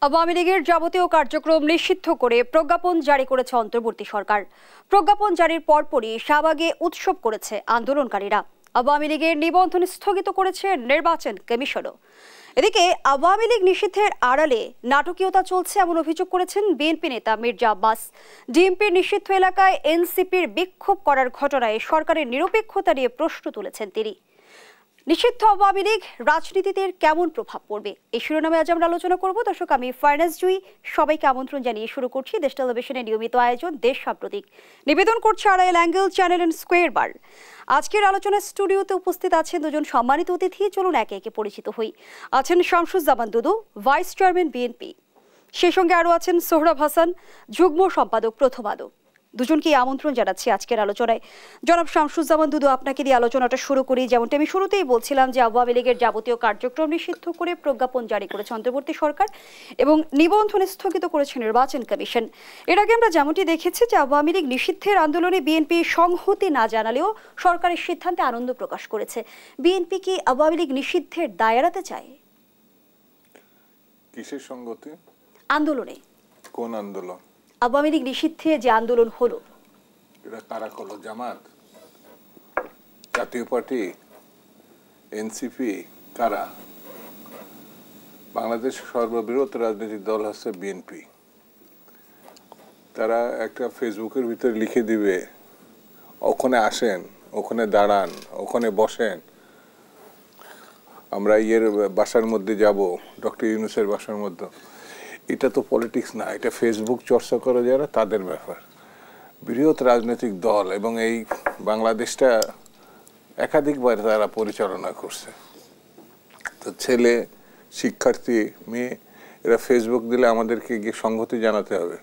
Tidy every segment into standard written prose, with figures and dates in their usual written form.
আওয়ামী লীগের যাবতীয় কার্যক্রম নিষিদ্ধ করে প্রজ্ঞাপন জারি করেছে অন্তর্বর্তী সরকার। প্রজ্ঞাপন জারির পরপরই শাহবাগে উৎসব করেছে আন্দোলনকারীরা। আওয়ামী লীগের নিবন্ধন স্থগিত করেছে নির্বাচন কমিশনও। এদিকে আওয়ামী লীগ নিষিদ্ধের আড়ালে নাটকীয়তা চলছে এমন অভিযোগ করেছেন বিএনপি নেতা মির্জা আব্বাস। ডিএমপির নিষিদ্ধ এলাকায় এনসিপির বিক্ষোভ করার ঘটনায় সরকারের নিরপেক্ষতা নিয়ে প্রশ্ন তুলেছেন তিনি। নিষিদ্ধ আওয়ামী লীগ রাজনীতিতে কেমন প্রভাব পড়বে, এই শিরোনামে আজ আমরা আলোচনা করব। দর্শক, আমি ফারনাজ জুই সবাইকে আমন্ত্রণ জানিয়ে শুরু করছি দেশ টেলিভিশনের নিয়মিত আয়োজন দেশ সাম্প্রতিক। নিবেদন করছে Arail angle channel and square বার। আজকের আলোচনার স্টুডিওতে উপস্থিত আছেন দুজন সম্মানিত অতিথি। চলুন একে একে পরিচিত হই। আছেন শামসুজ্জামান দুদু, ভাইস চেয়ারম্যান বিএনপি। সেই সঙ্গে আরও আছেন সোহরাব হাসান, যুগ্ম সম্পাদক প্রথম আলো। দুজনকে আমন্ত্রণ জানাচ্ছি আজকের আলোচনায়। জনাব শামসুজ্জামান দুদু, আপনাকে দিয়ে আলোচনাটা শুরু করি। যেমনটা আমি শুরুতেই বলছিলাম যে আওয়ামী লীগের যাবতীয় কার্যক্রম নিষিদ্ধ করে প্রজ্ঞাপন জারি করেছে অন্তর্বর্তী সরকার এবং নিবন্ধন স্থগিত করেছে নির্বাচন কমিশন। এর আগে আমরা যেমনটি দেখেছি যে আওয়ামী লীগ নিষিদ্ধের আন্দোলনে বিএনপি সংহতি না জানালেও সরকারের সিদ্ধান্তে আনন্দ প্রকাশ করেছে। বিএনপি কি আওয়ামী লীগ নিষিদ্ধের দায় এড়াতে চায়? কিসের সংগতি? আন্দোলনে। কোন আন্দোলন? আওয়ামী লীগ নিষিদ্ধে যে আন্দোলন হলো, এটা কারা করলো? জামাত, জাতীয় পার্টি, এনসিপি, কারা? বাংলাদেশ সর্ববৃহৎ রাজনৈতিক দল হচ্ছে বিএনপি। তারা একটা ফেসবুকের ভিতরে লিখে দিবে, ওখানে আসেন, ওখানে দাঁড়ান, ওখানে বসেন, আমরা বাসার মধ্যে যাব, ডক্টর ইউনূসের বাসার মধ্যে। এটা তো পলিটিক্স না, এটা ফেসবুক চর্চা করে যারা তাদের ব্যাপার। বৃহৎ রাজনৈতিক দল এবং এই বাংলাদেশটা একাধিকবার তারা পরিচালনা করছে। তো ছেলে, শিক্ষার্থী, মেয়ে, এরা ফেসবুক দিলে আমাদেরকে গিয়ে সংহতি জানাতে হবে?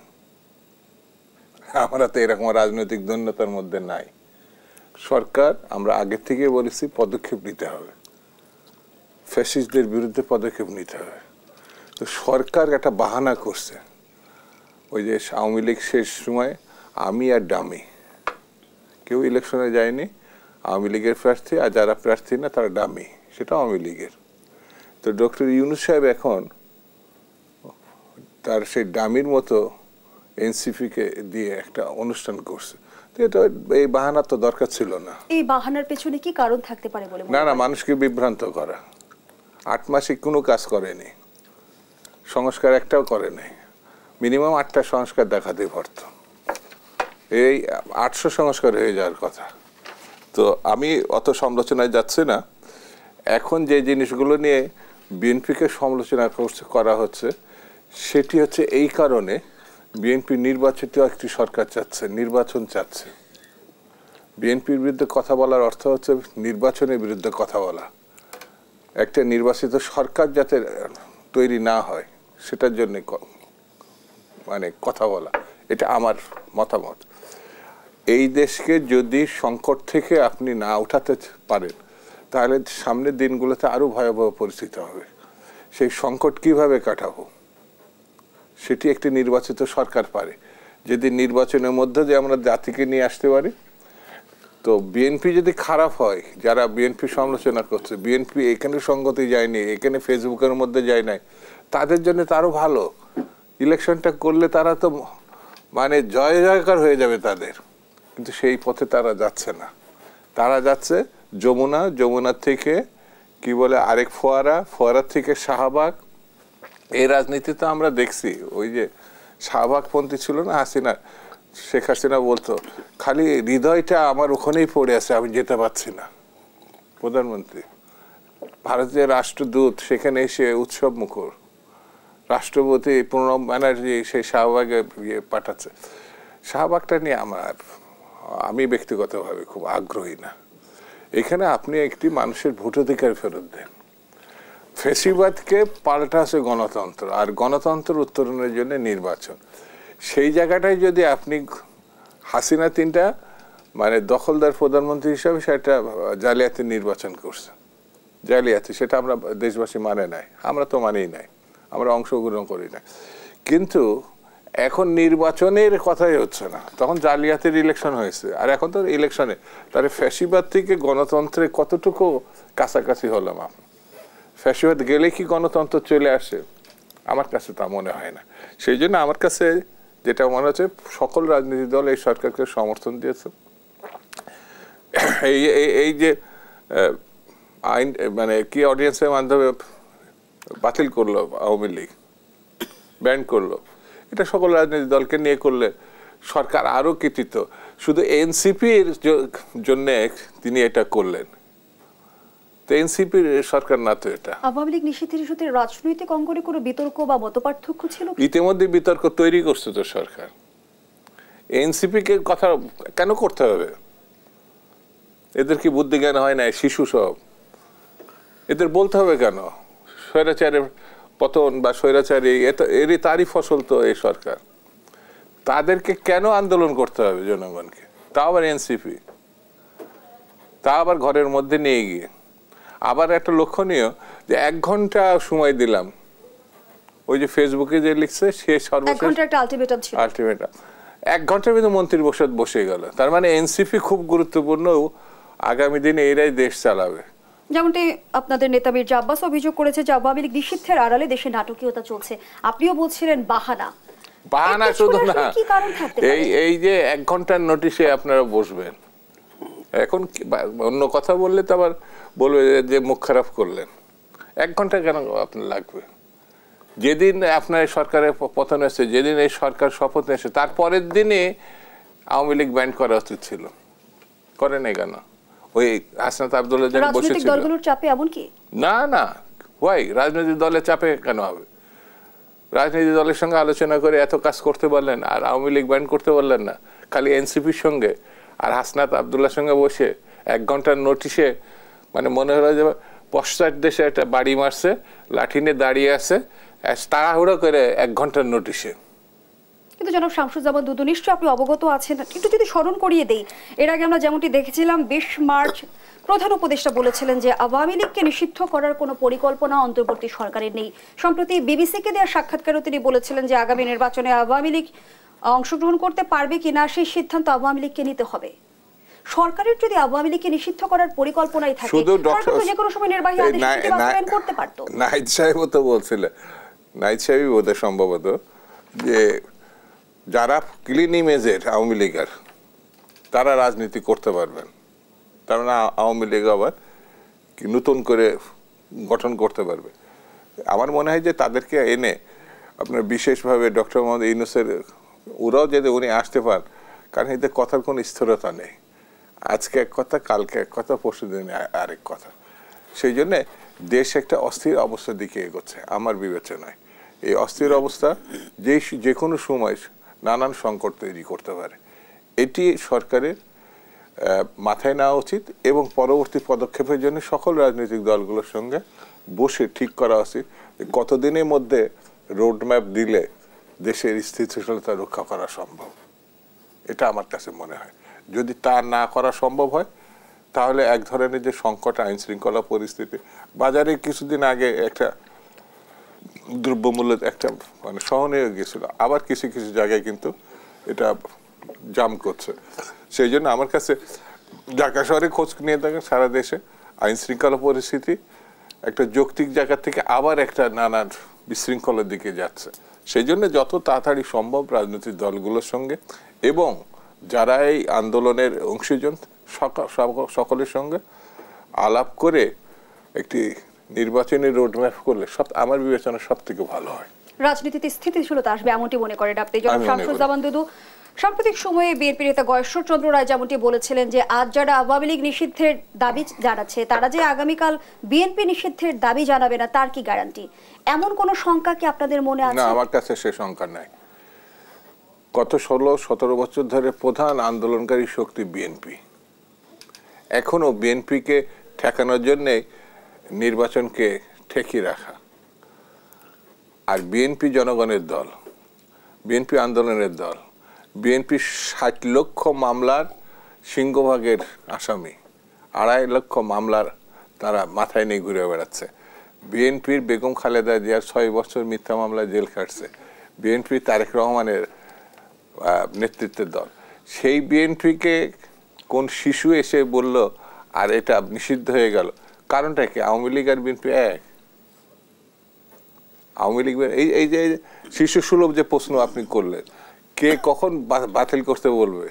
আমরা তো এরকম রাজনৈতিক দৈন্যতার মধ্যে নাই। সরকার, আমরা আগের থেকে বলেছি, পদক্ষেপ নিতে হবে, ফ্যাসিস্টদের বিরুদ্ধে পদক্ষেপ নিতে হবে। তো সরকার একটা বাহানা করছে, ওই যে আওয়ামী লীগ শেষ সময় আমি আর ডামি, কেউ ইলেকশনে যায়নি, আওয়ামী লীগের প্রার্থী, আর যারা প্রার্থী না তারা ডামি, সেটা আওয়ামী লীগের। তো ডক্টর ইউনূস সাহেব এখন তার সেই ডামির মতো এনসিপিকে দিয়ে একটা অনুষ্ঠান করছে। তো এটা এই বাহানা তো দরকার ছিল না। এই বাহানার পেছনে কি কারণ থাকতে পারে বলে? না, মানুষকে বিভ্রান্ত করা। 8 মাসে কোনো কাজ করেনি, সংস্কার একটাও করে নাই। মিনিমাম 8টা সংস্কার দেখাতে পারত, এই 800 সংস্কার হয়ে যাওয়ার কথা। তো আমি অত সমালোচনায় যাচ্ছি না। এখন যে জিনিসগুলো নিয়ে বিএনপিকে সমালোচনা করা হচ্ছে, সেটি হচ্ছে এই কারণে বিএনপি নির্বাচিত একটি সরকার চাচ্ছে, নির্বাচন চাচ্ছে। বিএনপির বিরুদ্ধে কথা বলার অর্থ হচ্ছে নির্বাচনের বিরুদ্ধে কথা বলা। একটা নির্বাচিত সরকার যাতে তৈরি না হয় সেটার জন্য মানে কথা বলা, এটা আমার মতামত। এই দেশকে যদি সংকট থেকে আপনি না উঠাতে পারেন, তাহলে সামনের দিনগুলোতে আরো ভয়াবহ পরিস্থিতি হবে। সেই সংকট কিভাবে কাটাবো, সেটি একটি নির্বাচিত সরকার পারে। যদি নির্বাচনের মধ্যে যে আমরা জাতিকে নিয়ে আসতে পারি, তো বিএনপি যদি খারাপ হয়, যারা বিএনপি সমালোচনা করছে, বিএনপি এখানে সংগতি যায়নি, এখানে ফেসবুকের মধ্যে যায় নাই, তাদের জন্য তো আরো ভালো। ইলেকশনটা করলে তারা তো মানে জয় জয়কার হয়ে যাবে তাদের, কিন্তু সেই পথে তারা যাচ্ছে না। তারা যাচ্ছে যমুনার থেকে কি বলে আরেক ফোয়ারার থেকে শাহবাগ। এই রাজনীতি তো আমরা দেখছি, ওই যে শাহবাগপন্থী ছিল না হাসিনা, শেখ হাসিনা বলতো খালি হৃদয়টা আমার ওখানেই পড়ে আছে, আমি যেতে পারছি না। প্রধানমন্ত্রী, ভারতীয় রাষ্ট্রদূত সেখানে এসে উৎসব মুখর, রাষ্ট্রপতি প্রণব ব্যানার্জি সেই শাহবাগে পাঠাচ্ছে। শাহবাগটা নিয়ে আমি ব্যক্তিগতভাবে খুব আগ্রহী না। এখানে আপনি একটি মানুষের ভোটাধিকার ফেরত দেন। ফ্যাসিবাদকে পাল্টা আছে গণতন্ত্র, আর গণতন্ত্র উত্তরণের জন্য নির্বাচন। সেই জায়গাটায় যদি আপনি হাসিনা 3টা মানে দখলদার প্রধানমন্ত্রী হিসাবে সেটা জালিয়াতি নির্বাচন করছে, জালিয়াতি, সেটা আমরা দেশবাসী মানে নাই, আমরা তো মানেই নাই, আমরা অংশগ্রহণ করি না। কিন্তু এখন নির্বাচনের কথাই হচ্ছে না, তখন জালিয়াতির ইলেকশন হয়েছে, আর এখন তো ইলেকশনে। তাহলে ফ্যাসিবাদ থেকে গণতন্ত্রে কতটুকু কাছাকাছি হলাম? ফ্যাসিবাদ গেলে কি গণতন্ত্র চলে আসে? আমার কাছে তা মনে হয় না। সেই জন্য আমার কাছে যেটা মনে হচ্ছে সকল রাজনৈতিক দল এই সরকারকে সমর্থন দিয়েছে। এই যে আইন মানে কি অডিয়েন্সের মাধ্যমে বাতিল করলো আওয়ামী লীগ, ব্যান করলো, এটা সকল রাজনৈতিক দলকে নিয়ে করলে সরকার আরো কৃতিত্ব। শুধু এনসিপির জন্য তিনি এটা করলেন, তো এনসিপির সরকার না তো এটা। আওয়ামী লীগ নিষিদ্ধের ইস্যুতে রাজনৈতিক অঙ্গনে কোনো বিতর্ক বা মতপার্থক্য ছিল? ইতিমধ্যে বিতর্ক তৈরি করছে তো সরকার। এনসিপি কে কথা কেন করতে হবে? এদের কি বুদ্ধি জ্ঞান হয় না? শিশু সব, এদের বলতে হবে কেন? স্বৈরাচারের পতন বা স্বৈরাচারী এরই তারই ফসল তো এই সরকার। তাদেরকে কেন আন্দোলন করতে হবে জনগণকে? তা আবার এনসিপি, তা আবার ঘরের মধ্যে নিয়ে গিয়ে। আবার একটা লক্ষণীয় যে 1 ঘন্টা সময় দিলাম, ওই যে ফেসবুকে যে লিখছে সে সর্বশেষ 1 ঘন্টার একটা আলটিমেটাম ছিল। 1 ঘন্টার ভিতরে মন্ত্রিপরিষদ বসে গেল। তার মানে এনসিপি খুব গুরুত্বপূর্ণ, আগামী দিনে এরাই দেশ চালাবে। যেমনটি আপনাদের নেতা মির্জা আব্বাস অভিযোগ করেছে যে আওয়ামী লীগ নিষিদ্ধের আড়ালে দেশে নাটকীয়তা চলছে। আপনিও বলছিলেন বাহানা। বাহানা শুধু না, এই যে 1 ঘন্টার নোটিশে আপনারা বসবেন, এখন অন্য কথা বললে তো আবার বলবে যে মুখ খারাপ করলেন। 1 ঘন্টা কেন আপনার লাগবে? যেদিন আপনার সরকারের পতন হয়েছে, যেদিন এই সরকার শপথ নিয়েছে, তারপরের দিনে আওয়ামী লীগ ব্যান্ড করা উচিত ছিল, করে নাই কেন? ওই হাসনাত আব্দুল্লাহ যেন বসেছিল। দলগুলোর চাপে এমন কি? না না, ওই রাজনৈতিক দলের চাপে কেন হবে? রাজনৈতিক দলের সঙ্গে আলোচনা করে এত কাজ করতে পারলেন, আর আওয়ামী লীগ ব্যান্ড করতে পারলেন না। খালি এনসিপির সঙ্গে আর হাসনাত আব্দুল্লাহর সঙ্গে বসে 1 ঘন্টার নোটিশে, মানে মনে হলো যে পশ্চাৎ দেশে একটা বাড়ি মারছে, লাঠি নিয়ে দাঁড়িয়ে আছে, তাড়াহুড়ো করে 1 ঘন্টার নোটিশে। কিন্তু জনাব শামসুজ্জামান দুদু, নিশ্চয়ই আপনি অবগত আছেন, একটু যদি স্মরণ করিয়ে দেই, এর আগে আমরা যেমনটি দেখেছিলাম 20 মার্চ প্রধান উপদেষ্টা বলেছিলেন যে আওয়ামী লীগকে নিষিদ্ধ করার কোনো পরিকল্পনা অন্তর্বর্তী সরকারের নেই। সম্প্রতি বিবিসিকে দেওয়া সাক্ষাৎকারে তিনি বলেছিলেন যে আগামী নির্বাচনে আওয়ামী লীগ অংশগ্রহণ করতে পারবে কিনা সেই সিদ্ধান্ত আওয়ামী লীগকে নিতে হবে। সরকারের যদি আওয়ামী লীগকে নিষিদ্ধ করার পরিকল্পনাই থাকে, সরকার যে কোনো সময় নির্বাহী আদেশ বাস্তবায়ন করতে পারত। নাহিদ সাহেব তো বলছিলেন, নাহিদ সাহেবই বোধহয় সম্ভবত, যে যারা ক্লিন ইমেজের আওয়ামী লীগের তারা রাজনীতি করতে পারবেন, তার মানে আওয়ামী লীগ আবার নতুন করে গঠন করতে পারবে। আমার মনে হয় যে তাদেরকে এনে আপনার বিশেষভাবে ডক্টর মোহাম্মদ ইউনূসের ওরাও যদি উনি আসতে পান, কারণ এদের কথার কোনো স্থিরতা নেই। আজকে এক কথা, কালকে এক কথা, পরশু দিনে আরেক কথা। সেই জন্যে দেশ একটা অস্থির অবস্থার দিকে এগোচ্ছে আমার বিবেচনায়। এই অস্থির অবস্থা যে কোনো সময় নানান সংকট তৈরি করতে পারে। এটি সরকারের মাথায় নেওয়া উচিত এবং পরবর্তী পদক্ষেপের জন্য সকল রাজনৈতিক দলগুলোর সঙ্গে বসে ঠিক করা উচিত কতদিনের মধ্যে রোডম্যাপ দিলে দেশের স্থিতিশীলতা রক্ষা করা সম্ভব। এটা আমার কাছে মনে হয়। যদি তা না করা সম্ভব হয়, তাহলে এক ধরনের যে সংকট, আইন শৃঙ্খলা পরিস্থিতি, বাজারে কিছুদিন আগে একটা দ্রব্যমূল্যের একটা মানে সহনীয় গিয়েছিল, আবার কিছু কিছু জায়গায় কিন্তু এটা জাম করছে। সেই জন্য আমার কাছে ঢাকা শহরে খোঁজ নিয়ে থাকেন, সারা দেশে আইন শৃঙ্খলা পরিস্থিতি একটা যৌক্তিক জায়গা থেকে আবার একটা নানান বিশৃঙ্খলার দিকে যাচ্ছে। সেই জন্য যত তাড়াতাড়ি সম্ভব রাজনৈতিক দলগুলোর সঙ্গে এবং যারা এই আন্দোলনের অংশীজন সকলের সঙ্গে আলাপ করে একটি নির্বাচনী রোডম্যাপ করলে আমার বিবেচনা সব থেকে ভালো হয়। রাজনীতিতে স্থিতিশীলতা আসবে এমনটি মনে করেন আপনি? জনাব শামসুজ্জামান দুদু, সাম্প্রতিক সময়ে বিএনপি নেতা গয়েশ্বরচন্দ্র রায় যেমনটি বলেছিলেন যে আজ যারা আওয়ামী লীগ নিষিদ্ধের দাবি জানাচ্ছে, তারা যে আগামীকাল বিএনপি নিষিদ্ধের দাবি জানাবে না তার কি গ্যারান্টি? এমন কোন শঙ্কা কি আপনাদের মনে আছে? না, আমার কাছে সে শঙ্কা নাই। গত 16-17 বছর ধরে প্রধান আন্দোলনকারী শক্তি বিএনপি। এখনো বিএনপিকে ঠেকানোর জন্য নির্বাচনকে ঠেকিয়ে রাখা। আর বিএনপি জনগণের দল, বিএনপি আন্দোলনের দল। বিএনপি 60 লক্ষ মামলার সিংহভাগের আসামি, 2.5 লক্ষ মামলার তারা মাথায় নিয়ে ঘুরে বেড়াচ্ছে। বিএনপির বেগম খালেদা জিয়ার 6 বছর মিথ্যা মামলায় জেল খাটছে। বিএনপি তারেক রহমানের নেতৃত্বের দল। সেই বিএনপিকে কোন শিশু এসে বলল আর এটা নিষিদ্ধ হয়ে গেল? কারণটা কি? আওয়ামী লীগ আর বিএনপি এক? আওয়ামী লীগ এই এই যে শিশু সুলভ যে প্রশ্ন আপনি করলেন, কে কখন বাতিল করতে বলবে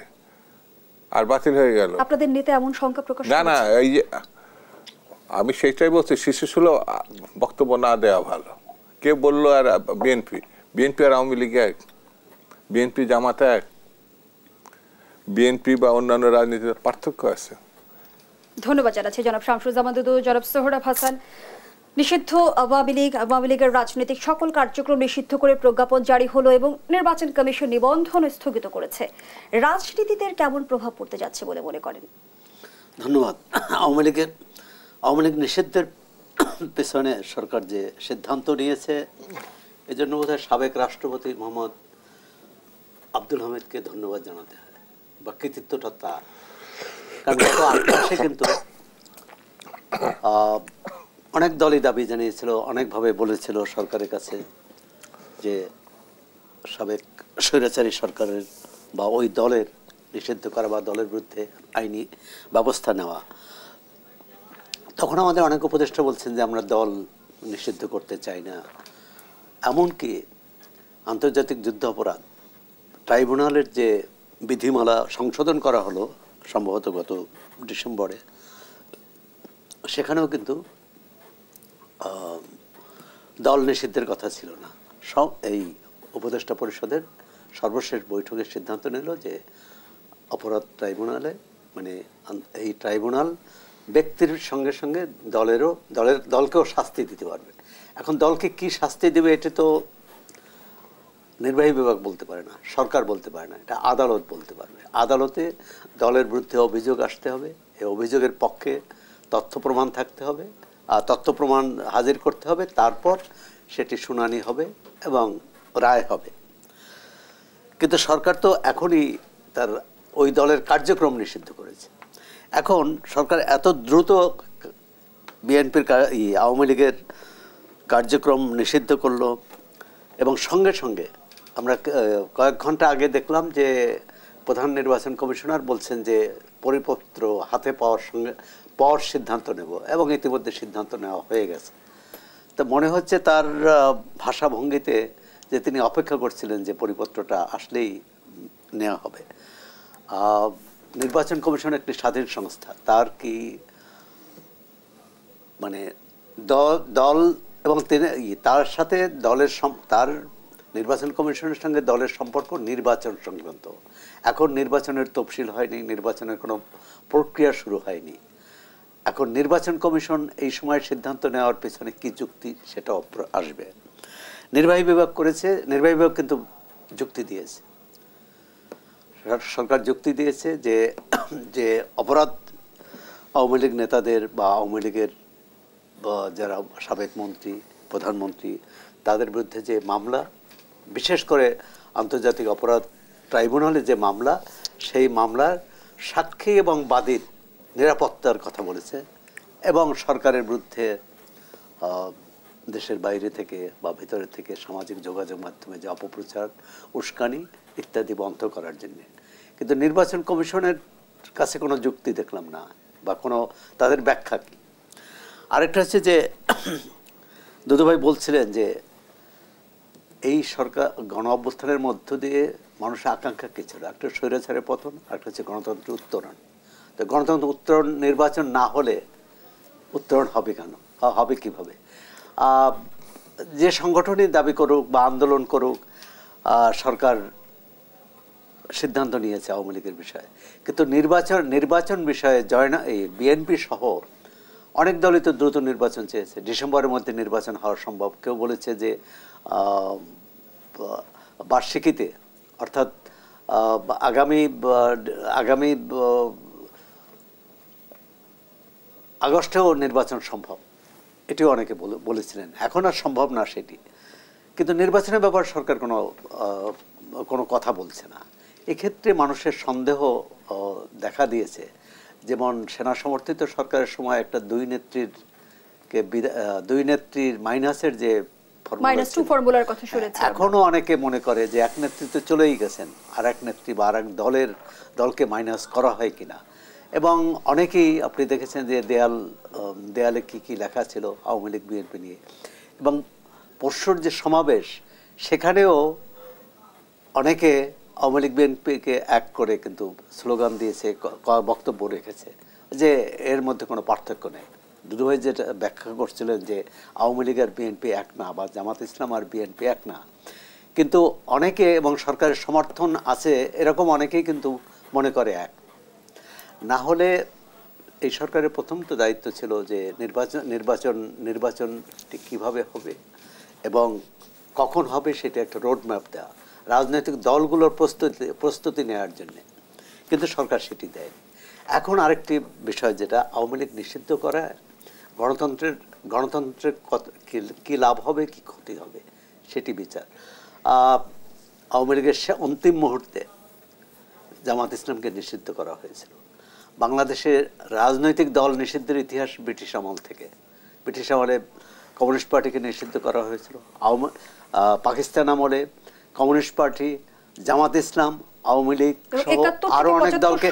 আর বাতিল হয়ে গেল? আপনাদের নেতা এমন শঙ্কা প্রকাশ না না, করেছেন? এই যে আমি সেটাই বলছি, শিশু সুলভ বক্তব্য না দেওয়া ভালো। কে বললো? আর বিএনপি বিএনপি আর আওয়ামী লীগ এক? বিএনপি জামাত এক? বিএনপি বা অন্যান্য রাজনীতির পার্থক্য আছে। ধন্যবাদ জানাচ্ছি জনাব শামসুজ্জামান দুদু, জনাব সোহরাব হাসান। নিষিদ্ধ আওয়ামী লীগের রাজনৈতিক সকল কার্যক্রম নিষিদ্ধ করে প্রজ্ঞাপন জারি হলো এবং নির্বাচন কমিশন নিবন্ধন স্থগিত করেছে। রাজনীতিতে কেমন প্রভাব পড়তে যাচ্ছে বলে মনে করেন? ধন্যবাদ। আওয়ামী লীগ নিষিদ্ধের পেছনে সরকার যে সিদ্ধান্ত নিয়েছে, এজন্য বোধহয় সাবেক রাষ্ট্রপতি মোহাম্মদ আব্দুল হামিদকে ধন্যবাদ জানাতে হয়, বা কৃতিত্বটা তার। কারণ গত ৮ মাসে কিন্তু অনেক দলই দাবি জানিয়েছিল, অনেকভাবে বলেছিল সরকারের কাছে যে সাবেক স্বৈরাচারী সরকারের বা ওই দলের নিষিদ্ধ করা বা দলের বিরুদ্ধে আইনি ব্যবস্থা নেওয়া। তখন আমাদের অনেক উপদেষ্টা বলছেন যে আমরা দল নিষিদ্ধ করতে চাই না। এমনকি আন্তর্জাতিক যুদ্ধ অপরাধ ট্রাইব্যুনালের যে বিধিমালা সংশোধন করা হলো সম্ভবত গত ডিসেম্বরে, সেখানেও কিন্তু দল নিষিদ্ধের কথা ছিল না। এই উপদেষ্টা পরিষদের সর্বশেষ বৈঠকের সিদ্ধান্ত নিল যে অপরাধ ট্রাইব্যুনালে, মানে এই ট্রাইব্যুনাল ব্যক্তির সঙ্গে সঙ্গে দলকেও শাস্তি দিতে পারবে। এখন দলকে কি শাস্তি দেবে এটা তো নির্বাহী বিভাগ বলতে পারে না, সরকার বলতে পারে না, এটা আদালত বলতে পারবে। আদালতে দলের বিরুদ্ধে অভিযোগ আসতে হবে, এই অভিযোগের পক্ষে তথ্য প্রমাণ থাকতে হবে, আর তথ্য প্রমাণ হাজির করতে হবে, তারপর সেটি শুনানি হবে এবং রায় হবে। কিন্তু সরকার তো এখনই তার ওই দলের কার্যক্রম নিষিদ্ধ করেছে। এখন সরকার এত দ্রুত বিএনপির আওয়ামী লীগের কার্যক্রম নিষিদ্ধ করলো এবং সঙ্গে সঙ্গে আমরা কয়েক ঘন্টা আগে দেখলাম যে প্রধান নির্বাচন কমিশনার বলছেন যে পরিপত্র হাতে পাওয়ার সিদ্ধান্ত নেব, এবং ইতিমধ্যে সিদ্ধান্ত নেওয়া হয়ে গেছে। তো মনে হচ্ছে তার ভাষাভঙ্গিতে যে তিনি অপেক্ষা করছিলেন যে পরিপত্রটা আসলেই নেওয়া হবে। নির্বাচন কমিশন একটি স্বাধীন সংস্থা, তার কি মানে দল এবং তার সাথে তার নির্বাচন কমিশনের সঙ্গে দলের সম্পর্ক নির্বাচন সংক্রান্ত। এখন নির্বাচনের তফসিল হয়নি, নির্বাচনের কোনো প্রক্রিয়া শুরু হয়নি। এখন নির্বাচন কমিশন এই সময় সিদ্ধান্ত নেওয়ার পেছনে কি যুক্তি সেটা আসবে। নির্বাহী বিভাগ করেছে, নির্বাহী বিভাগ কিন্তু যুক্তি দিয়েছে, সরকার যুক্তি দিয়েছে যে অপরাধ আওয়ামী লীগ নেতাদের বা আওয়ামী লীগের যারা সাবেক মন্ত্রী, প্রধানমন্ত্রী, তাদের বিরুদ্ধে যে মামলা, বিশেষ করে আন্তর্জাতিক অপরাধ ট্রাইব্যুনালে যে মামলা, সেই মামলার সাক্ষী এবং বাদীর নিরাপত্তার কথা বলেছে, এবং সরকারের বিরুদ্ধে দেশের বাইরে থেকে বা ভিতরে থেকে সামাজিক যোগাযোগ মাধ্যমে যে অপপ্রচার, উস্কানি ইত্যাদি বন্ধ করার জন্য। কিন্তু নির্বাচন কমিশনের কাছে কোনো যুক্তি দেখলাম না, বা কোনো তাদের ব্যাখ্যা কি। আরেকটা হচ্ছে যে দুদুভাই বলছিলেন যে এই সরকার গণ অভ্যুত্থানের মধ্য দিয়ে মানুষের আকাঙ্ক্ষা কী ছিল, একটা স্বৈরাচারের পতন, একটা হচ্ছে গণতন্ত্রের উত্তরণ। তো গণতন্ত্র উত্তরণ নির্বাচন না হলে উত্তরণ হবে কেন, হবে কিভাবে? যে সংগঠনই দাবি করুক বা আন্দোলন করুক, সরকার সিদ্ধান্ত নিয়েছে আওয়ামী লীগের বিষয়ে। কিন্তু নির্বাচন বিষয়ে এই বিএনপি সহ অনেক দলই তো দ্রুত নির্বাচন চেয়েছে, ডিসেম্বরের মধ্যে নির্বাচন হওয়া সম্ভব। কেউ বলেছে যে বার্ষিকীতে, অর্থাৎ আগামী আগস্টেও নির্বাচন সম্ভব, এটিও অনেকে বলেছিলেন। এখন আর সম্ভব না সেটি, কিন্তু নির্বাচনের ব্যাপারে সরকার কোনো কথা বলছে না। এক্ষেত্রে মানুষের সন্দেহ দেখা দিয়েছে। যেমন সেনা সমর্থিত সরকারের সময় একটা দুই নেত্রীর মাইনাসের যে ফর্মুলার কথা শুনেছি, এখনো অনেকে মনে করে যে এক নেতৃত্ব চলেই গেছেন, আর এক নেত্রী বা আর এক দলকে মাইনাস করা হয় কিনা। এবং অনেকেই আপনি দেখেছেন যে দেয়ালে কি কি লেখা ছিল আওয়ামী লীগ বিএনপি নিয়ে। এবং পরশুর যে সমাবেশ সেখানেও অনেকে আওয়ামী লীগ বিএনপিকে এক করে কিন্তু স্লোগান দিয়েছে, বক্তব্য রেখেছে যে এর মধ্যে কোনো পার্থক্য নেই। দুদুভাই যেটা ব্যাখ্যা করছিলেন যে আওয়ামী লীগ আর বিএনপি এক না, বা জামাত ইসলাম আর বিএনপি এক না, কিন্তু অনেকে এবং সরকারের সমর্থন আছে এরকম অনেকেই কিন্তু মনে করে এক। না হলে এই সরকারের প্রথম তো দায়িত্ব ছিল যে নির্বাচনটি কিভাবে হবে এবং কখন হবে সেটা একটা রোড ম্যাপ দেওয়া, রাজনৈতিক দলগুলোর প্রস্তুতি নেওয়ার জন্য, কিন্তু সরকার সেটি দেয়। এখন আরেকটি বিষয় যেটা আওয়ামী লীগ নিষিদ্ধ করা, গণতন্ত্রের কি লাভ হবে কি ক্ষতি হবে সেটি বিচার। আওয়ামী লীগের অন্তিম মুহূর্তে জামাত ইসলামকে নিষিদ্ধ করা হয়েছিল। বাংলাদেশের রাজনৈতিক দল নিষিদ্ধের ইতিহাস ব্রিটিশ আমল থেকে। ব্রিটিশ আমলে কমিউনিস্ট পার্টিকে নিষিদ্ধ করা হয়েছিল, পাকিস্তান আমলে কমিউনিস্ট পার্টি, জামাত ইসলাম, আওয়ামী লীগ আরো অনেক দলকে,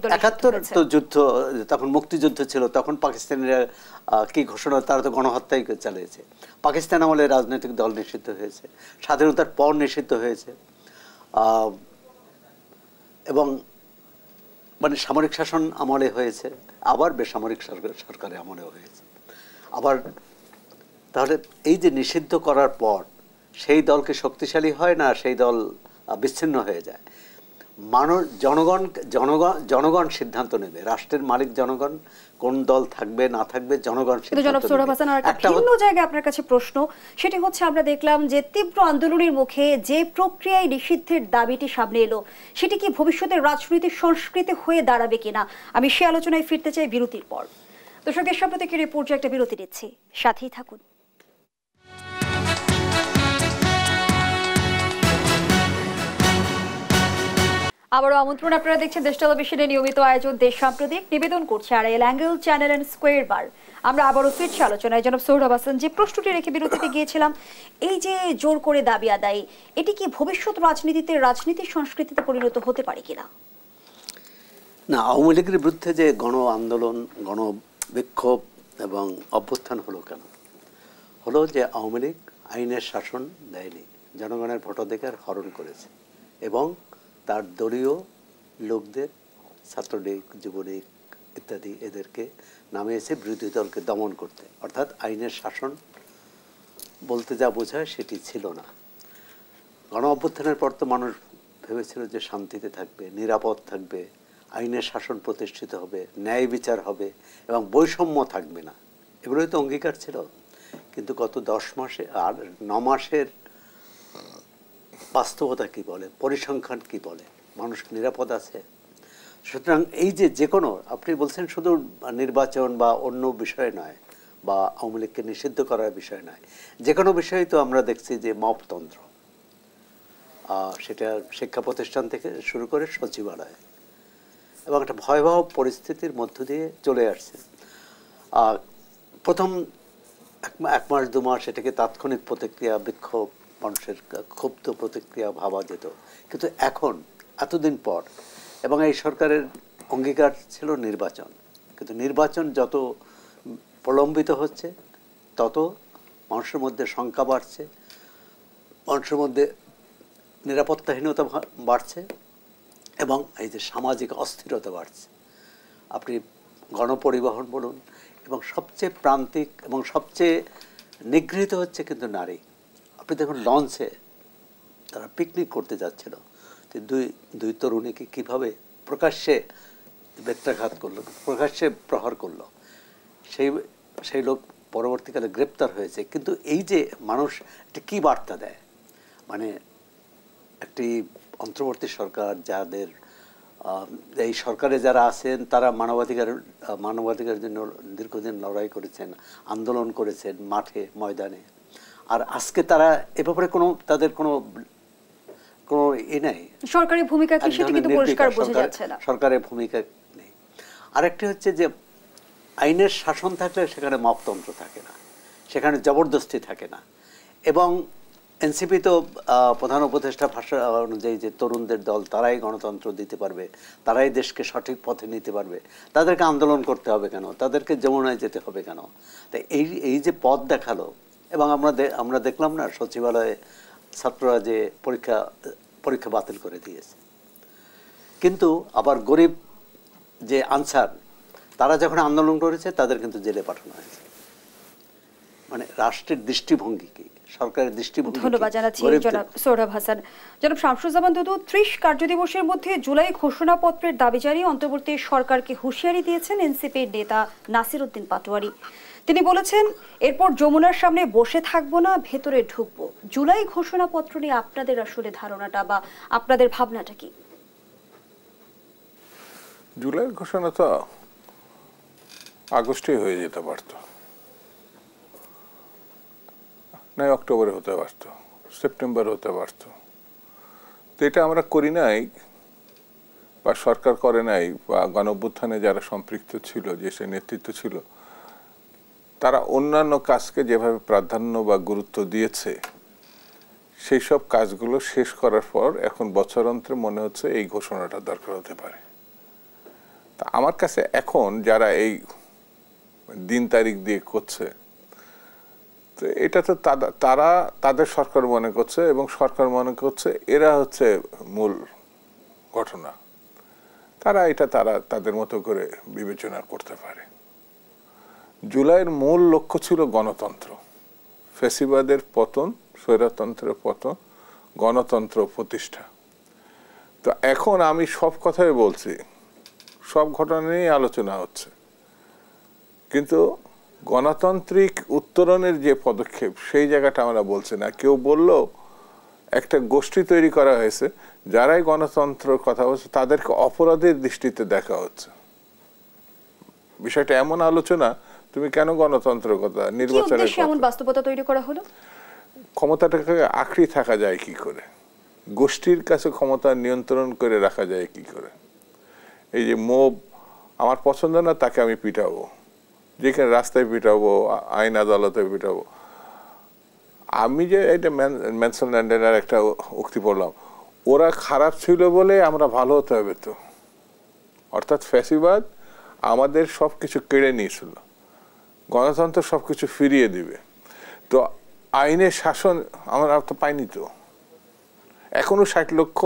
৭১ তো যুদ্ধ, তখন মুক্তিযুদ্ধ ছিল, তখন পাকিস্তানিরা কি ঘোষণা, তারা তো গণহত্যাই চালিয়েছে। পাকিস্তান আমলে রাজনৈতিক দল নিষিদ্ধ হয়েছে, স্বাধীনতার পর নিষিদ্ধ হয়েছে, এবং মানে সামরিক শাসন আমলে হয়েছে, আবার বেসামরিক সরকারের আমলেও হয়েছে। আবার তাহলে এই যে নিষিদ্ধ করার পর সেই দলকে শক্তিশালী হয় না, সেই দল বিচ্ছিন্ন হয়ে যায়। জনগণ সিদ্ধান্ত নেবে, রাষ্ট্রের মালিক জনগণ, কোন দল থাকবে না থাকবে জনগণ সিদ্ধান্ত নেবে। একটা ভিন্ন জায়গায় আপনার কাছে প্রশ্ন, সেটি হচ্ছে আমরা দেখলাম যে তীব্র আন্দোলনের মুখে যে প্রক্রিয়ায় নিষিদ্ধের দাবিটি সামনে এলো, সেটি কি ভবিষ্যতের রাজনৈতিক সংস্কৃতি হয়ে দাঁড়াবে কিনা, আমি সে আলোচনায় ফিরতে চাই বিরতির পর। দর্শকের সাম্প্রতিক রিপোর্টে একটা বিরতি নিচ্ছি, সাথেই থাকুন। আবারও আমন্ত্রণ, আপনারা দেখছেন দেশ টেলিভিশনের নিয়মিত আয়োজন দেশ সাম্প্রতিক, নিবেদন করছে Arail angle channel and square বার। আমরা আবারও ফিরছি আলোচনায়। জনাব সোহরাব হাসান, যে প্রশ্নটি রেখে বিরতিতে গিয়েছিলাম, এই যে জোর করে দাবি আদায়, এটি কি ভবিষ্যৎ রাজনীতিতে, রাজনীতির সংস্কৃতিতে পরিণত হতে পারে কিনা? না, আওয়ামী লীগের বিরুদ্ধে যে গণ আন্দোলন, গণ বিক্ষোভ এবং অভ্যুত্থান হলো কেন? হলো যে আওয়ামী লীগ আইনের শাসন দেয়নি, জনগণের ভোটাধিকার হরণ করেছে এবং তার দলীয় লোকদের, ছাত্রলীগ, যুবলীগ ইত্যাদি, এদেরকে নামিয়েছে বিরোধী দলকে দমন করতে। অর্থাৎ আইনের শাসন বলতে যা বোঝায় সেটি ছিল না। গণ অভ্যুত্থানের পর তো মানুষ ভেবেছিল যে শান্তিতে থাকবে, নিরাপদ থাকবে, আইনের শাসন প্রতিষ্ঠিত হবে, ন্যায় বিচার হবে এবং বৈষম্য থাকবে না, এগুলোই তো অঙ্গীকার ছিল। কিন্তু গত 10 মাসে আর 9 মাসের বাস্তবতা কি বলে, পরিসংখ্যান কি বলে, মানুষ নিরাপদ আছে? সুতরাং এই যে কোনো, আপনি বলছেন শুধু নির্বাচন বা অন্য বিষয় নয়, বা আওয়ামী লীগকে নিষিদ্ধ করার বিষয় নয়, যে কোনো বিষয়ে তো আমরা দেখছি যে মপতন্ত্র, সেটা শিক্ষা প্রতিষ্ঠান থেকে শুরু করে সচিবালয়, এবং একটা ভয়াবহ পরিস্থিতির মধ্য দিয়ে চলে আসছে। প্রথম 1 মাস 2 মাস এটাকে তাৎক্ষণিক প্রতিক্রিয়া, বিক্ষোভ, মানুষের ক্ষুব্ধ প্রতিক্রিয়া ভাবা যেত, কিন্তু এখন এতদিন পর, এবং এই সরকারের অঙ্গীকার ছিল নির্বাচন, কিন্তু নির্বাচন যত প্রলম্বিত হচ্ছে তত মানুষের মধ্যে শঙ্কা বাড়ছে, মানুষের মধ্যে নিরাপত্তাহীনতা বাড়ছে এবং এই যে সামাজিক অস্থিরতা বাড়ছে। আপনি গণপরিবহন বলুন, এবং সবচেয়ে প্রান্তিক এবং সবচেয়ে নিগৃহীত হচ্ছে কিন্তু নারী। আপনি দেখুন লঞ্চে তারা পিকনিক করতে যাচ্ছিল, দুই তরুণীকে কীভাবে প্রকাশ্যে বেত্রাঘাত করলো, প্রকাশ্যে প্রহার করলো, সেই লোক পরবর্তীকালে গ্রেপ্তার হয়েছে। কিন্তু এই যে মানুষ এটা কী বার্তা দেয়, মানে একটি অন্তর্বর্তী সরকার, যাদের এই সরকারে যারা আছেন তারা মানবাধিকারের জন্য দীর্ঘদিন লড়াই করেছেন, আন্দোলন করেছেন মাঠে ময়দানে, আর আজকে তারা এ ব্যাপারে তাদের কোনো নেই, সরকারি ভূমিকা কি সেটা কিন্তু পরিষ্কার বোঝা যাচ্ছে না, সরকারের ভূমিকা নেই। আরেকটি হচ্ছে যে আইনের শাসন থাকলে সেখানে মপতন্ত্র থাকে না, সেখানে জবরদস্তি থাকে না, এবং এনসিপি তো প্রধান উপদেষ্টা ভাষা অনুযায়ী যে তরুণদের দল, তারাই গণতন্ত্র দিতে পারবে, তারাই দেশকে সঠিক পথে নিতে পারবে, তাদেরকে আন্দোলন করতে হবে কেন, তাদেরকে যমুনায় যেতে হবে কেন? তাই এই যে পথ দেখালো, এবং আমরা দেখলাম না সচিবালয়ে ছাত্ররা যে পরীক্ষা বাতিল করে দিয়েছে। কিন্তু আবার গরিব যে আনসার তারা যখন আন্দোলন করেছে তাদের কিন্তু জেলে পাঠানো হয়েছে। মানে রাষ্ট্রের দৃষ্টিভঙ্গি কি, সরকারের দৃষ্টিভঙ্গি। ধন্যবাদ জানাচ্ছি জনাব সোহরাব হাসান। জনাব শামসুজ্জামান দুদু, 30 কার্যদিবসের মধ্যে জুলাই ঘোষণাপত্রের দাবি জানিয়ে অন্তর্বর্তী সরকারকে হুঁশিয়ারি দিয়েছেন এনসিপির নেতা নাসির উদ্দিন পাটোয়ারি। তিনি বলেছেন, এরপর যমুনার সামনে বসে থাকবো না, ভেতরে ঢুকবো। জুলাই ঘোষণাপত্র নিয়ে আপনাদের আসলে ধারণাটা বা আপনাদের ভাবনাটা কি? জুলাইয়ের ঘোষণা তো আগস্টে হয়ে যেতে পারত, নয় অক্টোবরে হতে পারত, সেপ্টেম্বর হতে পারত। তো এটা আমরা করি নাই বা সরকার করে নাই, বা গণঅভ্যুত্থানে যারা সম্পৃক্ত ছিল, যে সে নেতৃত্ব ছিল, তারা অন্যান্য কাজকে যেভাবে প্রাধান্য বা গুরুত্ব দিয়েছে, সেই সব কাজগুলো শেষ করার পর এখন বছরান্তে মনে হচ্ছে এই ঘোষণাটা দরকার হতে পারে। তা আমার কাছে এখন যারা এই দিন তারিখ দিয়ে করছে, তো এটা তো তারা তাদের সরকার মনে করছে, এবং সরকার মনে করছে এরা হচ্ছে মূল ঘটনা। তারা তাদের মতো করে বিবেচনা করতে পারে। জুলাইয়ের মূল লক্ষ্য ছিল গণতন্ত্র, ফ্যাসিবাদের পতন, স্বৈরতন্ত্রের পতন, গণতন্ত্র প্রতিষ্ঠা। তো এখন আমি সব কথাই বলছি, সব ঘটনা নিয়ে আলোচনা হচ্ছে, কিন্তু গণতান্ত্রিক উত্তরণের যে পদক্ষেপ, সেই জায়গাটা আমরা বলছি না। কেউ বলল একটা গোষ্ঠী তৈরি করা হয়েছে, যারাই গণতন্ত্রের কথা বলছে তাদেরকে অপরাধের দৃষ্টিতে দেখা হচ্ছে। বিষয়টা এমন আলোচনা, তুমি কেন গণতন্ত্রের কথা, নির্বাচনের এমন বাস্তবতা তৈরি করা হলো? ক্ষমতাটাকে আঁকড়ে থাকা যায় কি করে, গোষ্ঠীর কাছে ক্ষমতা নিয়ন্ত্রণ করে রাখা যায় কি করে। এই যে মোব, আমার পছন্দ না, তাকে আমি পিটাবো, যেখানে রাস্তায় পিটাবো, আইন আদালতে পিটাবো। আমি যে এটা ম্যানসন ম্যান্ডেলার একটা উক্তি পড়লাম, ওরা খারাপ ছিল বলে আমরা ভালো হতে হবে। তো অর্থাৎ ফ্যাসিবাদ আমাদের সব কিছু কেড়ে নিয়েছিল, গণতন্ত্র সব কিছু ফিরিয়ে দিবে। তো আইনের শাসন আমরা তো পাইনি। তো এখনো 60 লক্ষ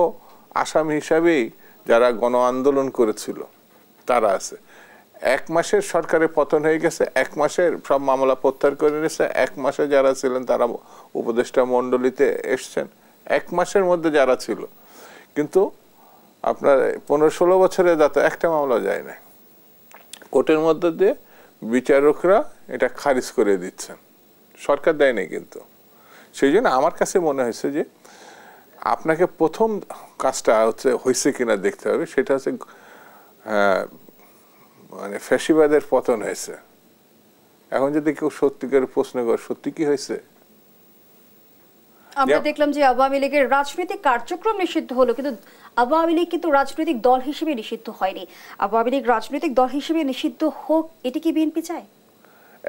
আসামি হিসাবেই যারা গণ আন্দোলন করেছিল তারা আছে। 1 মাসের সরকারের পতন হয়ে গেছে, 1 মাসের সব মামলা প্রত্যাহার করে নিয়েছে, 1 মাসে যারা ছিলেন তারা উপদেষ্টা মণ্ডলীতে এসছেন, 1 মাসের মধ্যে যারা ছিল। কিন্তু আপনার 15-16 বছরে যাতে একটা মামলা যায় না, কোর্টের মধ্যে দিয়ে বিচারকরা এটা খারিজ করে দিচ্ছেন, সরকার দেয় নাই। কিন্তু সেই জন্য আমার কাছে মনে হয়েছে যে আপনাকে প্রথম কাজটা হয়েছে কিনা দেখতে হবে, সেটা হচ্ছে মানে ফ্যাসিবাদের পতন হয়েছে। এখন যদি কেউ সত্যিকার প্রশ্ন করে সত্যি কি হয়েছে, আমরা দেখলাম যে আওয়ামী লীগের রাজনৈতিক কার্যক্রম নিষিদ্ধ হলো, কিন্তু আওয়ামী লীগ কিন্তু রাজনৈতিক দল হিসেবে নিষিদ্ধ হয়নি। আওয়ামী লীগ রাজনৈতিক দল হিসেবে নিষিদ্ধ হোক, এটি কি বিএনপি চায়?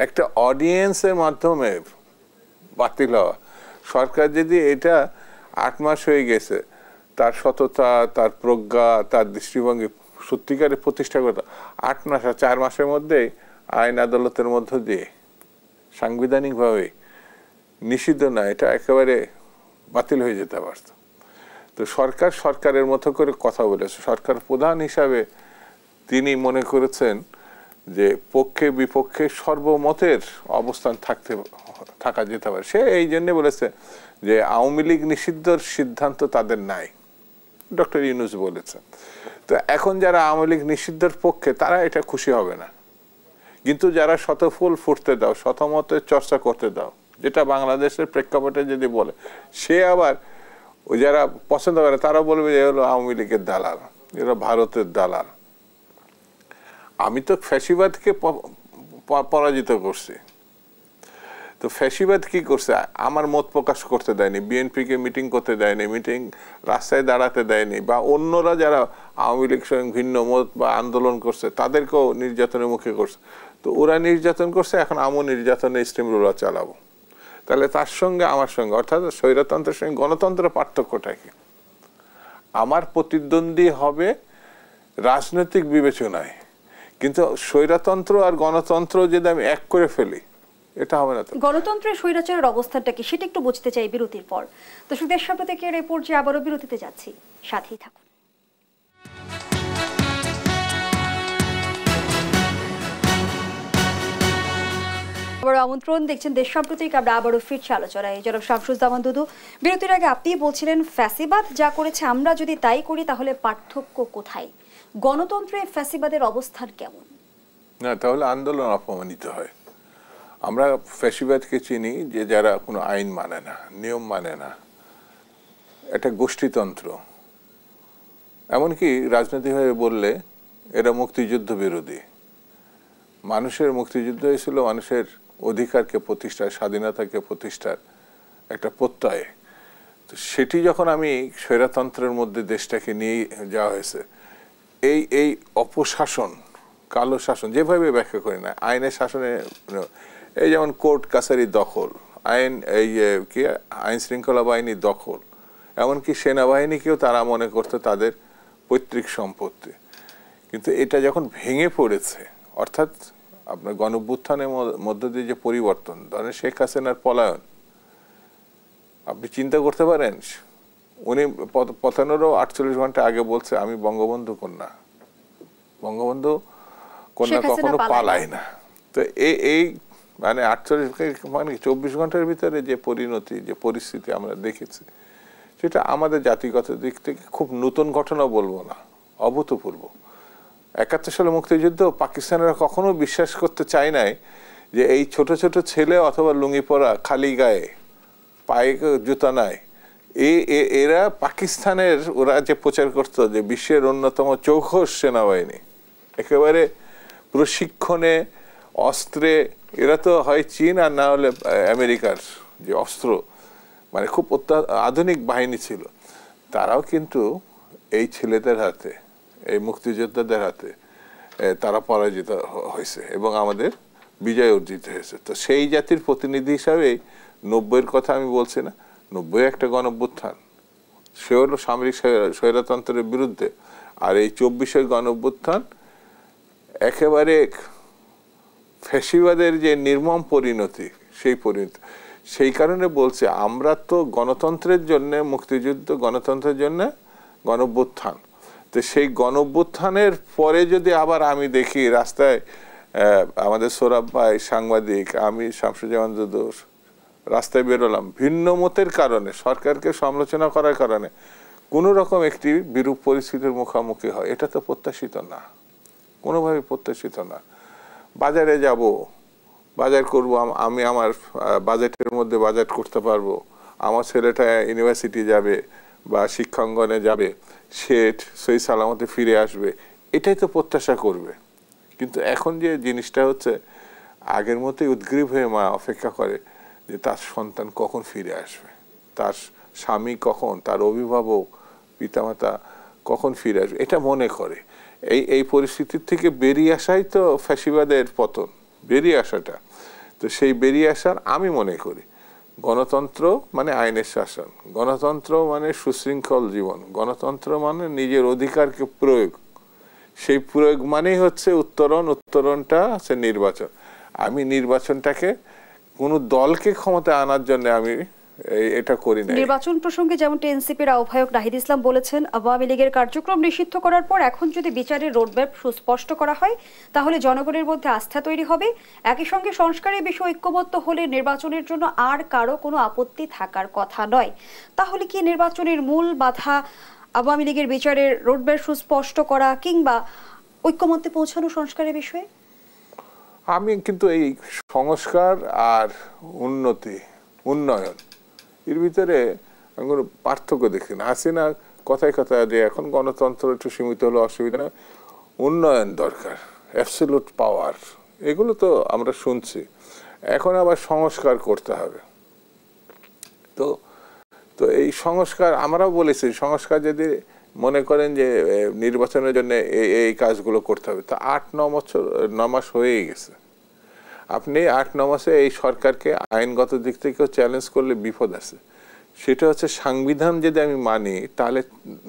একটা অডিয়েন্সের মাধ্যমে বাতিল হওয়া, সরকার যদি এটা 8 মাস হয়ে গেছে, তার সততা, তার প্রজ্ঞা, তার দৃষ্টিভঙ্গি সত্যিকারে প্রতিষ্ঠা করতে 8 মাস আর 4 মাসের মধ্যে আইন আদালতের মধ্য দিয়ে সাংবিধানিকভাবে নিষিদ্ধ না, এটা একেবারে বাতিল হয়ে যেতে পারত। তো সরকারের মতো করে কথা বলেছে। সরকার প্রধান হিসাবে তিনি মনে করেছেন যে পক্ষে বিপক্ষে সর্বমতের অবস্থান থাকা যেতে পারে। সে এই জন্য বলেছে যে আওয়ামী লীগ নিষিদ্ধর সিদ্ধান্ত তাদের নাই, ডক্টর ইউনূস বলেছেন। তো এখন যারা আওয়ামী লীগ নিষিদ্ধের পক্ষে তারা এটা খুশি হবে না, কিন্তু যারা শতফুল ফুটতে দাও, শতমতের চর্চা করতে দাও, যেটা বাংলাদেশের প্রেক্ষাপটে যদি বলে, সে আবার ওই যারা পছন্দ করে তারা বলবে যে হলো আওয়ামী লীগের দালাল, এরা ভারতের দালাল। আমি তো ফ্যাসিবাদকে পরাজিত করছি। তো ফ্যাসিবাদ কি করছে, আমার মত প্রকাশ করতে দেয়নি, বিএনপিকে মিটিং করতে দেয়নি, রাস্তায় দাঁড়াতে দেয়নি, বা অন্যরা যারা আওয়ামী লীগ সঙ্গে ভিন্ন মত বা আন্দোলন করছে তাদেরকেও নির্যাতনের মুখে করছে। তো ওরা নির্যাতন করছে, এখন আমও নির্যাতনের স্টিম রোলার চালাবো। তাহলে তার সঙ্গে আমার সঙ্গে, অর্থাৎ স্বৈরতন্ত্রের সঙ্গে গণতন্ত্রের পার্থক্যটা কি? আমার প্রতিদ্বন্দ্বী হবে রাজনৈতিক বিবেচনায়, কিন্তু স্বৈরতন্ত্র আর গণতন্ত্র যদি আমি এক করে ফেলি, এটা হবে না তো। গণতন্ত্রের স্বৈরাচারের অবস্থানটা কি সেটা একটু বুঝতে চাই বিরতির পর। তো দেশ সাম্প্রতিকের এই পর্যায়ে আবারও বিরতিতে যাচ্ছি, সাথেই থাকুন। আবার আমন্ত্রণ, দেখছেন দেশ সাম্প্রতিক। আমরা আবারও ফিরছি আলোচনায়। জনাব শামসুজ্জামান দুদু, বিরতির আগে আপনি বলছিলেন ফ্যাসিবাদ যা করেছে আমরা যদি তাই করি তাহলে পার্থক্য কোথায়? গণতন্ত্রে ফ্যাসিবাদের অবস্থান কেমন? না, তাহলে আন্দোলন অপমানিত হয়। আমরা ফ্যাসিবাদকে চিনি যে যারা কোনো আইন মানে না, নিয়ম মানে না, একটা গোষ্ঠীতন্ত্র। এমনকি রাজনৈতিকভাবে বললে এরা মুক্তিযুদ্ধ বিরোধী। মানুষের মুক্তিযুদ্ধ হয়েছিল মানুষের অধিকারকে প্রতিষ্ঠার, স্বাধীনতাকে প্রতিষ্ঠার একটা প্রত্যয়। তো সেটি যখন আমি স্বৈরতন্ত্রের মধ্যে দেশটাকে নিয়ে যাওয়া হয়েছে, এই অপশাসন, কালো শাসন, যেভাবে ব্যাখ্যা করি না, আইনের শাসনে, এই যেমন কোর্ট কাছারি দখল, আইন শৃঙ্খলা বাহিনী দখল, এমনকি সেনাবাহিনীকেও তারা মনে করতো তাদের পৈতৃক সম্পত্তি। কিন্তু এটা যখন ভেঙে পড়েছে, অর্থাৎ আপনার গণঅভ্যুত্থানের মধ্য দিয়ে যে পরিবর্তন, ধরেন শেখ হাসিনার পলায়ন, আপনি চিন্তা করতে পারেন উনি 48 ঘন্টা আগে বলছে আমি বঙ্গবন্ধু কন্যা, বঙ্গবন্ধু কন্যা কখনো পালায় না। তো এই মানে 24 ঘন্টার ভিতরে যে পরিণতি, যে পরিস্থিতি আমরা দেখেছি, সেটা আমাদের জাতিগত দিক থেকে খুব নতুন ঘটনা বলবো না, অভূতপূর্ব। 71 সালে মুক্তিযুদ্ধ পাকিস্তানেরা কখনো বিশ্বাস করতে চায় নাই যে এই ছোট ছোট ছেলে অথবা লুঙ্গি পরা, খালি গায়ে, পায়ে জুতা নাই, এরা পাকিস্তানের, ওরা যে প্রচার করতো যে বিশ্বের অন্যতম চৌখস সেনাবাহিনী, একেবারে প্রশিক্ষণে, অস্ত্রে, এরা তো হয় চীন আর না হলে আমেরিকার যে অস্ত্র, মানে খুব আধুনিক বাহিনী ছিল। তারাও কিন্তু এই ছেলেদের হাতে, এই মুক্তিযোদ্ধাদের হাতে তারা পরাজিত হয়েছে এবং আমাদের বিজয় অর্জিত হয়েছে। তো সেই জাতির প্রতিনিধি হিসাবে 90-এর কথা আমি বলছি না, 90 একটা গণঅভ্যুত্থান, সে হলো সামরিক স্বৈরতন্ত্রের বিরুদ্ধে। আর এই 24-এর গণঅভ্যুত্থান একেবারে ফ্যাসিবাদের যে নির্মম পরিণতি, সেই পরিণতি। সেই কারণে বলছে আমরা তো গণতন্ত্রের জন্য মুক্তিযুদ্ধ, গণতন্ত্রের জন্য গণঅভ্যুত্থান। তো সেই গণঅভ্যুত্থানের পরে যদি আবার আমি দেখি রাস্তায় আমাদের সোহরাব ভাই সাংবাদিক, আমি শামসুজ্জামান দুদু রাস্তায় বেরোলাম ভিন্ন মতের কারণে, সরকারকে সমালোচনা করার কারণে কোনো রকম একটি বিরূপ পরিস্থিতির মুখোমুখি হয়, এটা তো প্রত্যাশিত না, কোনোভাবে প্রত্যাশিত না। বাজারে যাব, বাজার করব, আমি আমার বাজেটের মধ্যে বাজেট করতে পারবো, আমার ছেলেটা ইউনিভার্সিটি যাবে বা শিক্ষাঙ্গনে যাবে, সে সই সালামতে ফিরে আসবে, এটাই তো প্রত্যাশা করবে। কিন্তু এখন যে জিনিসটা হচ্ছে, আগের মতোই উদ্গ্রীব হয়ে মা অপেক্ষা করে যে তার সন্তান কখন ফিরে আসবে, তার স্বামী কখন, তার অভিভাবক পিতামাতা কখন ফিরে আসবে, এটা মনে করে। এই পরিস্থিতির থেকে বেরিয়ে আসাই তো ফ্যাসিবাদের পতন, বেরিয়ে আসাটা। তো সেই বেরিয়ে আসার আমি মনে করি গণতন্ত্র মানে আইনের শাসন, গণতন্ত্র মানে সুশৃঙ্খল জীবন, গণতন্ত্র মানে নিজের অধিকারকে প্রয়োগ, সেই প্রয়োগ মানেই হচ্ছে উত্তরণ, উত্তরণটা আছে নির্বাচন। আমি নির্বাচনটাকে কোনো দলকে ক্ষমতায় আনার জন্য আমি এটা করি না। নির্বাচন প্রসঙ্গে যেমনটি এনসিপির আহ্বায়ক নাহিদ ইসলাম বলেছেন, আওয়ামী লীগের কার্যক্রম নিষিদ্ধ করার পর এখন যদি বিচারের রোডম্যাপ সুস্পষ্ট করা হয় তাহলে জনগণের মধ্যে আস্থা তৈরি হবে। একই সঙ্গে সংস্কারের বিষয়ে ঐক্যবদ্ধ হলে নির্বাচনের জন্য আর কারো কোনো আপত্তি থাকার কথা নয়। তাহলে কি নির্বাচনের মূল বাধা আওয়ামী লীগের বিচারের রোডম্যাপ সুস্পষ্ট করা কিংবা ঐক্যমত্যে পৌঁছানো সংস্কারের বিষয়ে? আমি কিন্তু এই সংস্কার আর উন্নয়ন এর ভিতরে আমি কোনো পার্থক্য দেখি না। হাসিনা কথায় কথায় যে এখন গণতন্ত্র একটু সীমিত হলো অসুবিধা না, উন্নয়ন দরকার, অ্যাবসলিউট পাওয়ার, এগুলো তো আমরা শুনছি। এখন আবার সংস্কার করতে হবে। তো এই সংস্কার আমরাও বলেছি, সংস্কার যদি মনে করেন যে নির্বাচনের জন্য এই কাজগুলো করতে হবে, তা 8-9 মাস হয়েই গেছে। আপনি 8-9 মাসে এই সরকারকে আইনগত দিক থেকেও চ্যালেঞ্জ করলে বিপদ আছে। সেটা হচ্ছে সংবিধান যদি আমি মানি তাহলে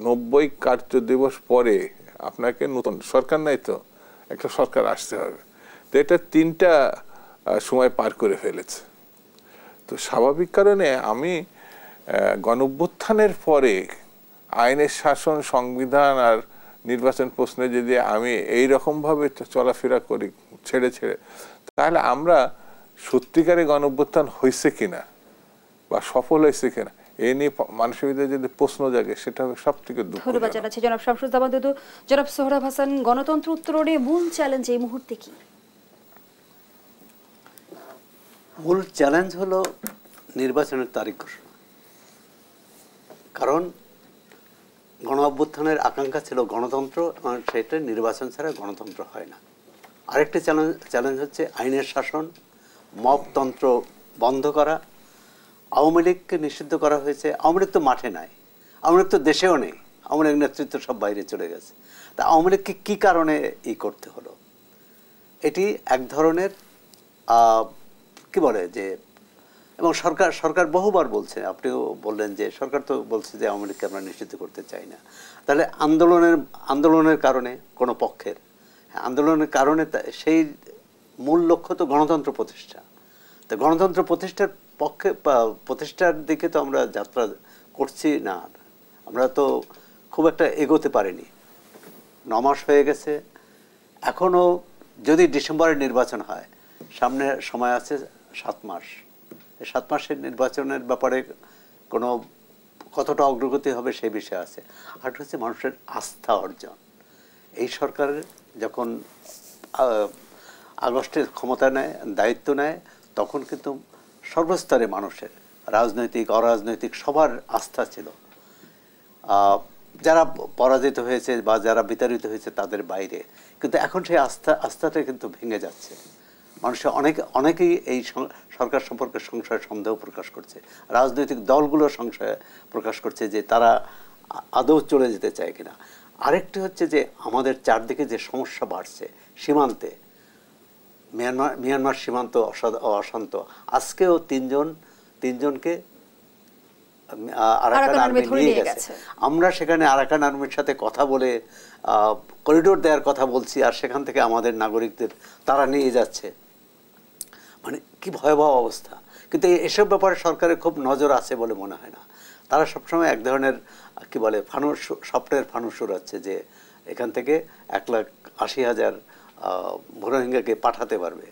90 কার্য দিবস পরে আপনাকে নতুন সরকার নাই তো একটা সরকার আসতে হবে। তো এটা 3টা সময় পার করে ফেলেছে। তো স্বাভাবিক কারণে আমি গণঅভ্যুত্থানের পরে আইনের শাসন, সংবিধান আর নির্বাচন প্রশ্নে যদি আমি এই রকমভাবে চলাফেরা করি ছেড়ে ছেড়ে, তাহলে আমরা সত্যিকারে গণঅভ্যুত্থান হয়েছে কিনা বা সফল হয়েছে কিনা এই নিয়ে মানুষের ভিতরে যদি প্রশ্ন জাগে, সেটা হবে সব থেকে দুঃখজনক। ধন্যবাদ জানাচ্ছি জনাব শামসুজ্জামান দুদু। জনাব সোহরাব হাসান, গণতন্ত্র উত্তরণে মূল চ্যালেঞ্জ এই মুহূর্তে কি? মূল চ্যালেঞ্জ হলো নির্বাচনের তারিখ ঘোষণা। কারণ গণ অভ্যুত্থানের আকাঙ্ক্ষা ছিল গণতন্ত্র, সেটা নির্বাচন ছাড়া গণতন্ত্র হয় না। আরেকটি চ্যালেঞ্জ হচ্ছে আইনের শাসন, মবতন্ত্র বন্ধ করা। আওয়ামী লীগকে নিষিদ্ধ করা হয়েছে। আওয়ামী লীগ তো মাঠে নাই, আওয়ামী লীগ তো দেশেও নেই, আওয়ামী লীগ নেতৃত্ব সব বাইরে চলে গেছে। তা আওয়ামী লীগকে কী কারণে করতে হলো? এটি এক ধরনের কি বলে যে, এবং সরকার বহুবার বলছে, আপনিও বললেন যে সরকার তো বলছে যে আওয়ামী লীগকে আমরা নিষিদ্ধ করতে চাই না। তাহলে আন্দোলনের কারণে কোনো পক্ষের, আন্দোলনের কারণে সেই মূল লক্ষ্য তো গণতন্ত্র প্রতিষ্ঠা। তো গণতন্ত্র প্রতিষ্ঠার পক্ষে প্রতিষ্ঠার দিকে তো আমরা যাত্রা করছি না, আমরা তো খুব একটা এগোতে পারিনি। 9 মাস হয়ে গেছে, এখনও যদি ডিসেম্বরের নির্বাচন হয়, সামনে সময় আছে 7 মাস। এই 7 মাসের নির্বাচনের ব্যাপারে কতটা অগ্রগতি হবে সেই বিষয়ে আছে। আর হচ্ছে মানুষের আস্থা অর্জন। এই সরকারের যখন আগস্টে ক্ষমতা নেয়, দায়িত্ব নেয়, তখন কিন্তু সর্বস্তরে মানুষের, রাজনৈতিক অরাজনৈতিক সবার আস্থা ছিল। যারা পরাজিত হয়েছে বা যারা বিতাড়িত হয়েছে তাদের বাইরে, কিন্তু এখন সেই আস্থাটা কিন্তু ভেঙে যাচ্ছে। মানুষের অনেকেই এই সরকার সম্পর্কে সংশয় সন্দেহ প্রকাশ করছে। রাজনৈতিক দলগুলো সংশয় প্রকাশ করছে যে তারা আদৌ চলে যেতে চায় কিনা। আরেকটি হচ্ছে যে আমাদের চারদিকে যে সমস্যা বাড়ছে, সীমান্তে মিয়ানমার সীমান্ত অশান্ত। আজকেও তিনজনকে আরাকান আর্মি নিয়ে গেছে। আমরা সেখানে আরাকান আর্মির সাথে কথা বলে করিডোর দেওয়ার কথা বলছি, আর সেখান থেকে আমাদের নাগরিকদের তারা নিয়ে যাচ্ছে। মানে কি ভয়াবহ অবস্থা। কিন্তু এসব ব্যাপারে সরকারের খুব নজর আছে বলে মনে হয় না। তারা সবসময় এক ধরনের কি বলে স্বপ্নের ফানুস উড়াচ্ছে যে এখান থেকে 1,80,000 রোহিঙ্গাকে পাঠাতে পারবে।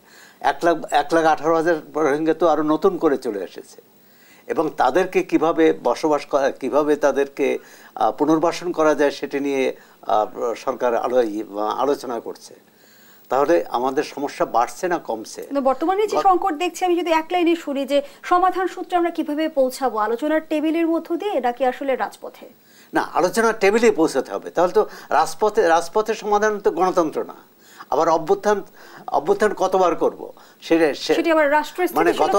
1,18,000 রোহিঙ্গা তো আরও নতুন করে চলে এসেছে, এবং তাদেরকে কিভাবে বসবাস করা, কিভাবে তাদেরকে পুনর্বাসন করা যায় সেটি নিয়ে সরকার আলোচনা করছে। তাহলে আমাদের সমস্যা বাড়ছে না কমছে? বর্তমানে যে সংকট দেখছি, আমি যদি এক লাইনে শুনি যে সমাধান সূত্রে আমরা কিভাবে পৌঁছাবো, আলোচনার টেবিলের মধ্য দিয়ে নাকি আসলে রাজপথে? না, আলোচনার টেবিলে পৌঁছাতে হবে। তাহলে তো রাজপথের সমাধান তো গণতন্ত্র না। আবার অভ্যুত্থান কতবার করব? সেটি আবার মানে গত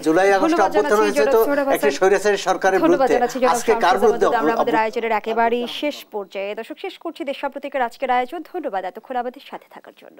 জুলাই আগস্টে অভ্যুত্থান হয়েছে তো একটা স্বৈরাচারী সরকারের বিরুদ্ধে। আজকে কার বিরুদ্ধে? আমরা আমাদের আয়োজনের একেবারেই শেষ পর্যায়ে। দর্শক, শেষ করছি দেশ সাম্প্রতিকের আজকের আয়োজন। ধন্যবাদ এতক্ষণ আমাদের সাথে থাকার জন্য।